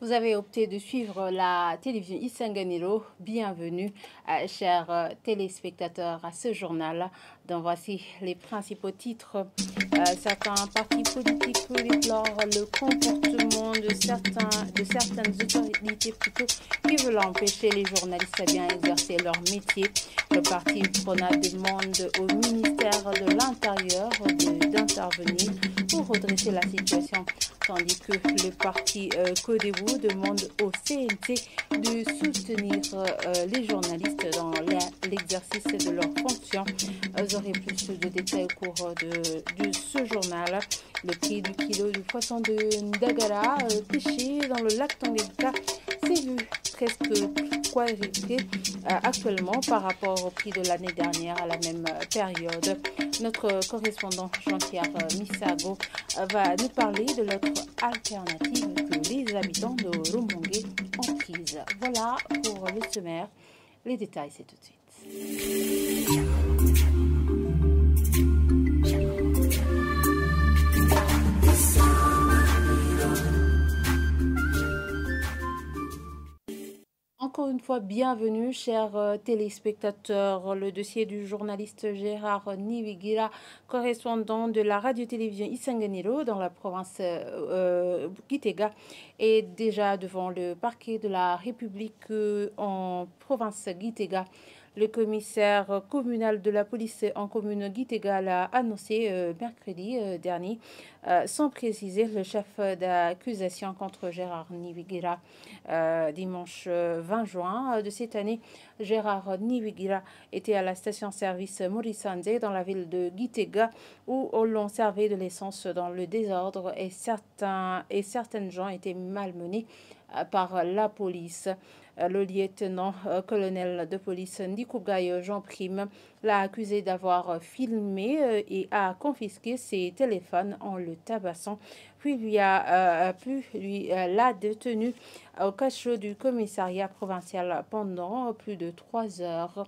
Vous avez opté de suivre la télévision Isanganiro. Bienvenue, chers téléspectateurs, à ce journal. Donc voici les principaux titres. Certains partis politiques déplorent le comportement de certaines autorités plutôt qui veulent empêcher les journalistes à bien exercer leur métier. Le parti Prona demande au ministère de l'Intérieur d'intervenir pour redresser la situation, tandis que le parti Codebu demande au CNT de soutenir les journalistes dans l'exercice de leurs fonctions. Vous aurez plus de détails au cours de ce journal. Le prix du kilo du poisson de Ndagara pêché dans le lac Tanganyika s'est vu presque quadruplé actuellement par rapport au prix de l'année dernière à la même période. Notre correspondant Jean-Pierre Misago va nous parler de l'autre alternative que les habitants de Rumongue ont prise. Voilà pour le sommaire. Les détails, c'est tout de suite. Encore une fois, bienvenue, chers téléspectateurs. Le dossier du journaliste Gérard Niwigira, correspondant de la radio-télévision Isanganiro dans la province Gitega, est déjà devant le parquet de la République en province Gitega. Le commissaire communal de la police en commune Gitega l'a annoncé mercredi dernier, sans préciser le chef d'accusation contre Gérard Niwigira. Dimanche 20 juin de cette année, Gérard Niwigira était à la station-service Maurice Andé dans la ville de Gitega, où l'on servait de l'essence dans le désordre et certaines gens étaient malmenés par la police. Le lieutenant-colonel de police Ndikougaï Jean Prime l'a accusé d'avoir filmé et a confisqué ses téléphones en le tabassant, puis l'a détenu au cachot du commissariat provincial pendant plus de 3 heures.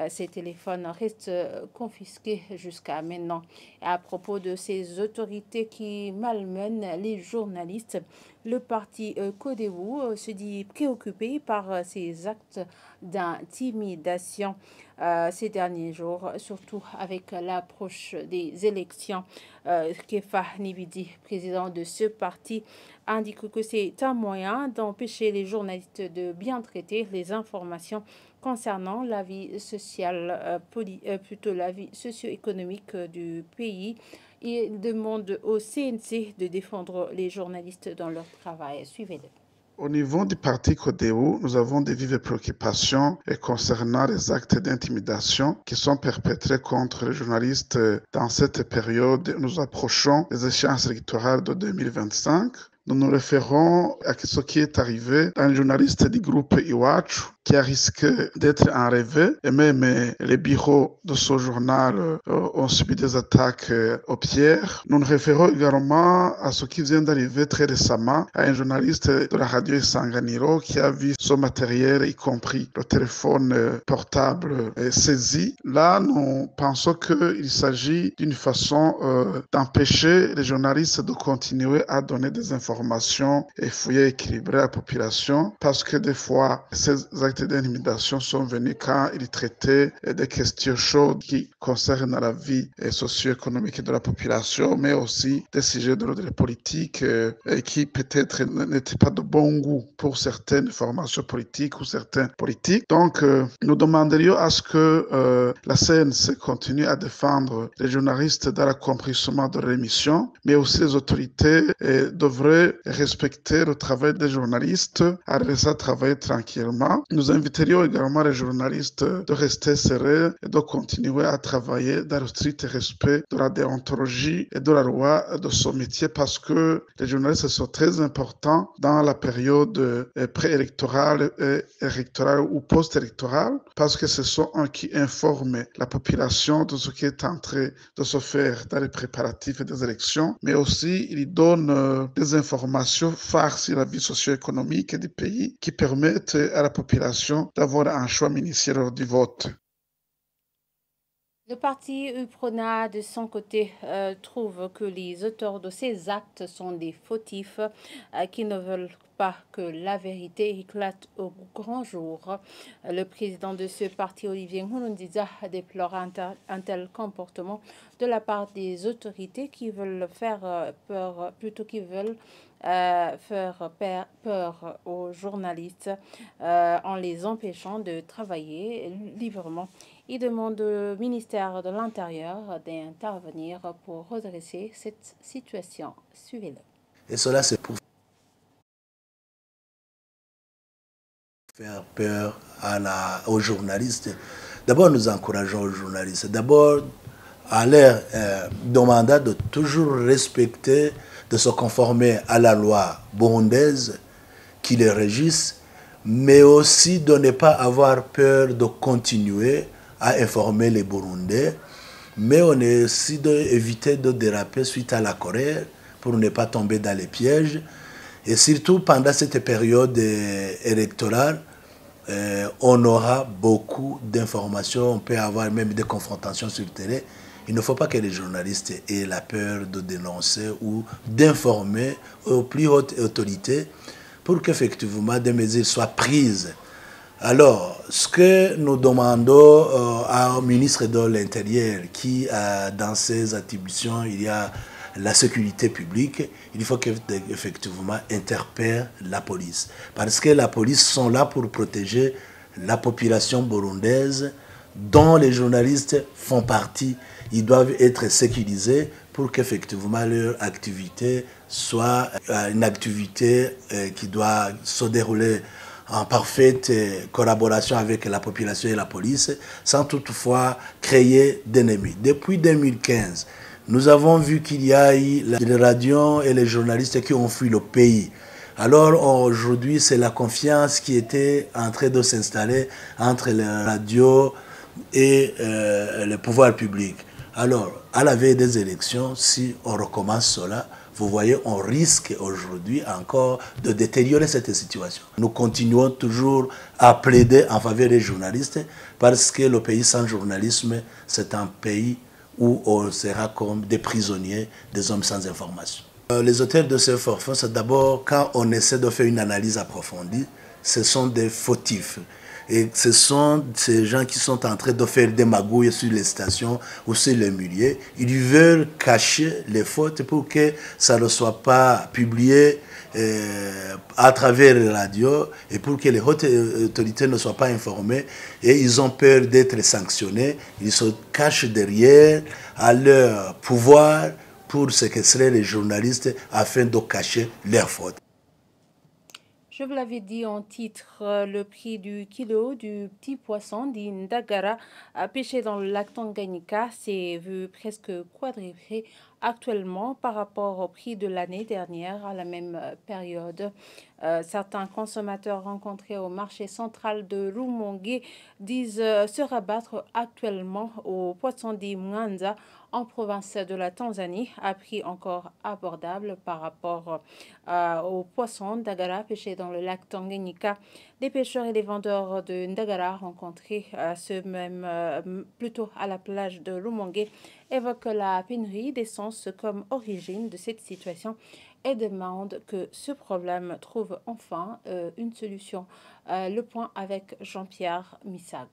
Ces téléphones restent confisqués jusqu'à maintenant. Et à propos de ces autorités qui malmènent les journalistes, le parti Codebu se dit préoccupé par ces actes d'intimidation ces derniers jours, surtout avec l'approche des élections. Kefa Nibidi, président de ce parti, indique que c'est un moyen d'empêcher les journalistes de bien traiter les informations concernant la vie sociale, la vie socio-économique du pays. Il demande au CNC de défendre les journalistes dans leur travail. Suivez-le. Au niveau du parti Codebu, nous avons des vives préoccupations concernant les actes d'intimidation qui sont perpétrés contre les journalistes dans cette période. Nous approchons des échéances électorales de 2025. Nous nous référons à ce qui est arrivé à un journaliste du groupe Iwachu qui a risqué d'être enlevé, et même les bureaux de ce journal ont subi des attaques aux pierres. Nous nous référons également à ce qui vient d'arriver très récemment à un journaliste de la radio Isanganiro qui a vu son matériel, y compris le téléphone portable, saisi. Là, nous pensons qu'il s'agit d'une façon d'empêcher les journalistes de continuer à donner des informations fouillées et équilibrées à la population, parce que des fois, ces actes d'intimidation sont venus quand ils traitaient des questions chaudes qui concernent la vie socio-économique de la population, mais aussi des sujets de l'ordre politique qui peut-être n'étaient pas de bon goût pour certaines formations politiques ou certains politiques. Donc, nous demanderions à ce que la CNC continue à défendre les journalistes dans l'accomplissement de leur mission, mais aussi les autorités devraient respecter le travail des journalistes, à laisser travailler tranquillement. Nous inviterions également les journalistes de rester sereins et de continuer à travailler dans le strict respect de la déontologie et de la loi de son métier, parce que les journalistes sont très importants dans la période préélectorale, électorale ou post-électorale, parce que ce sont eux qui informent la population de ce qui est en train de se faire dans les préparatifs des élections, mais aussi ils donnent des informations phares sur la vie socio-économique du pays qui permettent à la population d'avoir un choix ministériel du vote. Le parti UPRONA, de son côté, trouve que les auteurs de ces actes sont des fautifs qui ne veulent pas que la vérité éclate au grand jour. Le président de ce parti, Olivier Nkurunziza, déplore un tel comportement de la part des autorités qui veulent faire peur, plutôt qu'ils veulent faire peur aux journalistes en les empêchant de travailler librement. Il demande au ministère de l'Intérieur d'intervenir pour redresser cette situation. Suivez-le. Et cela, c'est pour faire peur aux journalistes. D'abord, nous encourageons aux journalistes. D'abord, à leur demander de toujours respecter, de se conformer à la loi burundaise qui les régisse, mais aussi de ne pas avoir peur de continuer à informer les Burundais, mais on est aussi d'éviter de déraper suite à la colère pour ne pas tomber dans les pièges. Et surtout pendant cette période électorale, on aura beaucoup d'informations, on peut avoir même des confrontations sur le terrain. Il ne faut pas que les journalistes aient la peur de dénoncer ou d'informer aux plus hautes autorités pour qu'effectivement des mesures soient prises. Alors, ce que nous demandons au ministre de l'Intérieur, qui dans ses attributions, il y a la sécurité publique, il faut qu'effectivement interpelle la police. Parce que la police sont là pour protéger la population burundaise dont les journalistes font partie. Ils doivent être sécurisés pour qu'effectivement leur activité soit une activité qui doit se dérouler en parfaite collaboration avec la population et la police, sans toutefois créer d'ennemis. Depuis 2015, nous avons vu qu'il y a eu les radios et les journalistes qui ont fui le pays. Alors aujourd'hui, c'est la confiance qui était en train de s'installer entre les radios et le pouvoir public. Alors, à la veille des élections, si on recommence cela, vous voyez, on risque aujourd'hui encore de détériorer cette situation. Nous continuons toujours à plaider en faveur des journalistes parce que le pays sans journalisme, c'est un pays où on sera comme des prisonniers, des hommes sans information. Les auteurs de ces forfaits, c'est d'abord quand on essaie de faire une analyse approfondie, ce sont des fautifs. Et ce sont ces gens qui sont en train de faire des magouilles sur les stations ou sur les milieux. Ils veulent cacher les fautes pour que ça ne soit pas publié à travers les radios et pour que les hautes autorités ne soient pas informées. Et ils ont peur d'être sanctionnés. Ils se cachent derrière à leur pouvoir pour séquestrer les journalistes afin de cacher leurs fautes. Je vous l'avais dit en titre, le prix du kilo du petit poisson d'Indagara pêché dans le lac Tanganyika s'est vu presque quadruplé actuellement par rapport au prix de l'année dernière à la même période. Certains consommateurs rencontrés au marché central de Rumonge disent se rabattre actuellement au poisson d'Imwanza en province de la Tanzanie, à prix encore abordable par rapport aux poissons Ndagara pêchés dans le lac Tanganyika. Les pêcheurs et les vendeurs de Ndagara rencontrés plutôt à la plage de Rumonge évoquent la pénurie d'essence comme origine de cette situation et demandent que ce problème trouve enfin une solution. Le point avec Jean-Pierre Misago.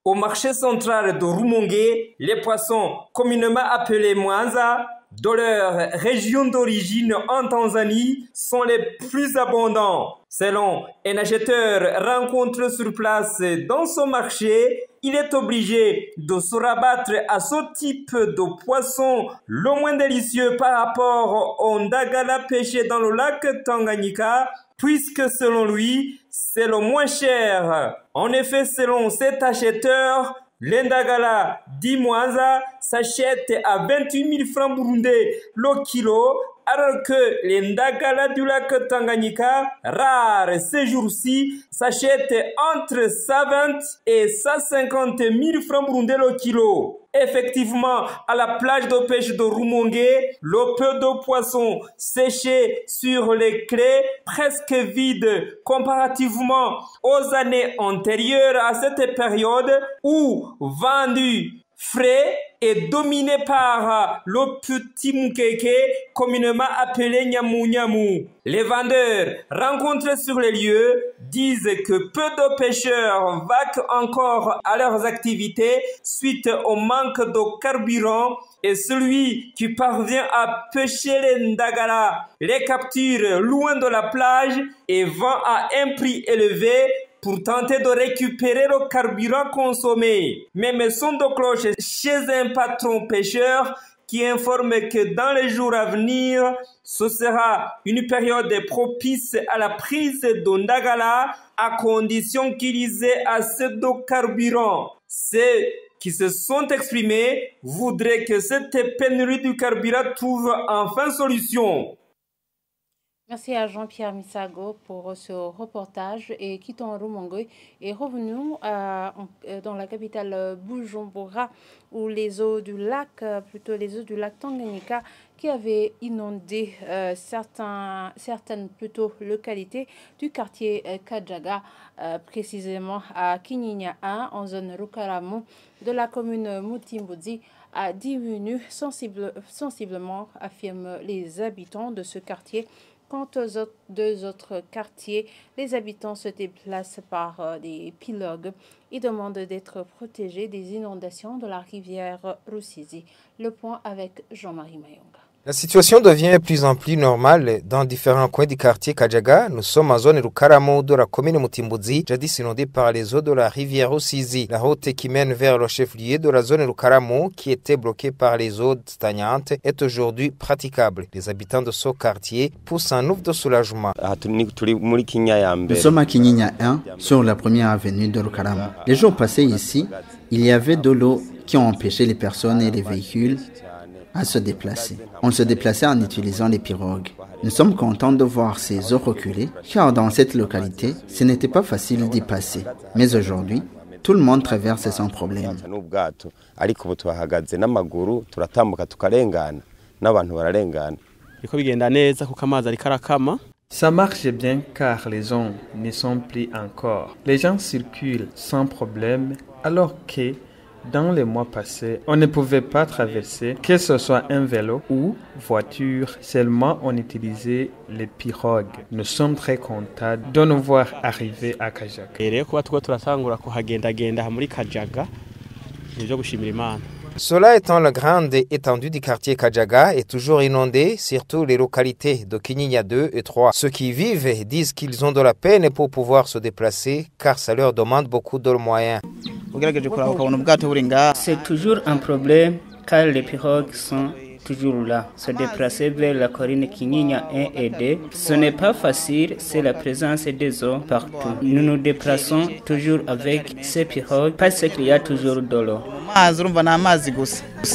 Au marché central de Rumonge, les poissons communément appelés Mwanza, de leur région d'origine en Tanzanie, sont les plus abondants. Selon un acheteur rencontré sur place dans son marché, il est obligé de se rabattre à ce type de poisson le moins délicieux par rapport au ndagala pêché dans le lac Tanganyika, puisque selon lui, c'est le moins cher. En effet, selon cet acheteur, l'Indagala d'Imwanza s'achète à 28 000 francs burundais le kilo, alors que l'Indagala du lac Tanganyika, rare ces jours-ci, s'achète entre 120 et 150 000 francs burundais le kilo. effectivement à la plage de pêche de Rumongue, le peu de poissons séchés sur les claies presque vides comparativement aux années antérieures à cette période ou vendus frais et dominé par le petit moukeke, communément appelé Nyamou Nyamou. Les vendeurs rencontrés sur les lieux disent que peu de pêcheurs vaquent encore à leurs activités suite au manque de carburant et celui qui parvient à pêcher les ndagala les capture loin de la plage et vend à un prix élevé pour tenter de récupérer le carburant consommé. Même son de cloche chez un patron pêcheur qui informe que dans les jours à venir, ce sera une période propice à la prise de ndagala à condition qu'il y ait assez de carburant. Ceux qui se sont exprimés voudraient que cette pénurie du carburant trouve enfin solution. Merci à Jean-Pierre Misago pour ce reportage et quittons Rumongue et revenons dans la capitale Bujumbura où les eaux du lac, Tanganyika qui avaient inondé certaines localités du quartier Kajaga, précisément à Kinyinya 1 en zone Rukaramu de la commune Mutimbuzi a diminué sensiblement, affirment les habitants de ce quartier. Quant aux deux autres quartiers, les habitants se déplacent par des pirogues et demandent d'être protégés des inondations de la rivière Rusizi. Le point avec Jean-Marie Mayonga. La situation devient plus en plus normale dans différents coins du quartier Kajaga. Nous sommes en zone Rukaramu de la commune Mutimbuzi, jadis inondée par les eaux de la rivière Rusizi. La route qui mène vers le chef-lieu de la zone Rukaramu, qui était bloquée par les eaux stagnantes, est aujourd'hui praticable. Les habitants de ce quartier poussent un ouf de soulagement. Nous sommes à Kinyinya 1, sur la première avenue de Rukaramu. Les jours passés ici, il y avait de l'eau qui ont empêché les personnes et les véhicules à se déplacer. On se déplaçait en utilisant les pirogues. Nous sommes contents de voir ces eaux reculer, car dans cette localité, ce n'était pas facile d'y passer. Mais aujourd'hui, tout le monde traverse sans problème. Ça marche bien car les ondes ne sont plus encore. Les gens circulent sans problème alors que dans les mois passés, on ne pouvait pas traverser, que ce soit un vélo ou voiture, seulement on utilisait les pirogues. Nous sommes très contents de nous voir arriver à Kajaga. Cela étant, la grande étendue du quartier Kajaga est toujours inondée, surtout les localités de Kinyinya 2 et 3. Ceux qui y vivent disent qu'ils ont de la peine pour pouvoir se déplacer, car ça leur demande beaucoup de moyens. C'est toujours un problème car les pirogues sont toujours là. Se déplacer vers la colline Kinyinya 1 et 2, ce n'est pas facile, c'est la présence des eaux partout. Nous nous déplaçons toujours avec ces pirogues parce qu'il y a toujours de l'eau.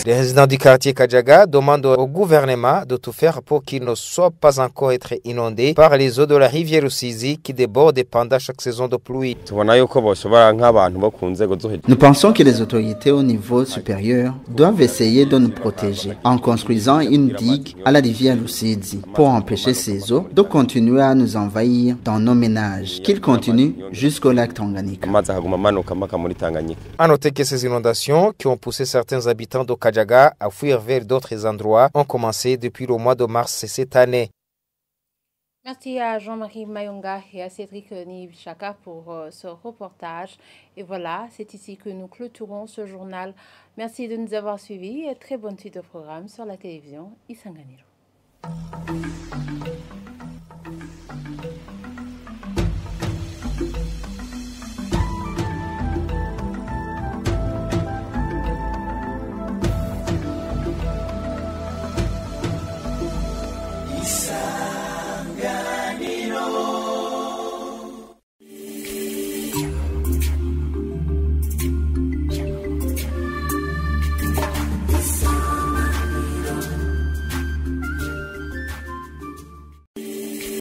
Les résidents du quartier Kajaga demandent au gouvernement de tout faire pour qu'il ne soit pas encore être inondé par les eaux de la rivière Rusizi qui débordent pendant chaque saison de pluie. Nous pensons que les autorités au niveau supérieur doivent essayer de nous protéger en construisant une digue à la rivière Rusizi pour empêcher ces eaux de continuer à nous envahir dans nos ménages, qu'ils continuent jusqu'au lac Tanganyika. À noter que ces inondations qui ont poussé certains habitants de Kajaga à fuir vers d'autres endroits ont commencé depuis le mois de mars cette année. Merci à Jean-Marie Mayonga et à Cédric Nibichaka pour ce reportage. Et voilà, c'est ici que nous clôturons ce journal. Merci de nous avoir suivis et très bonne suite de programme sur la télévision Isanganiro.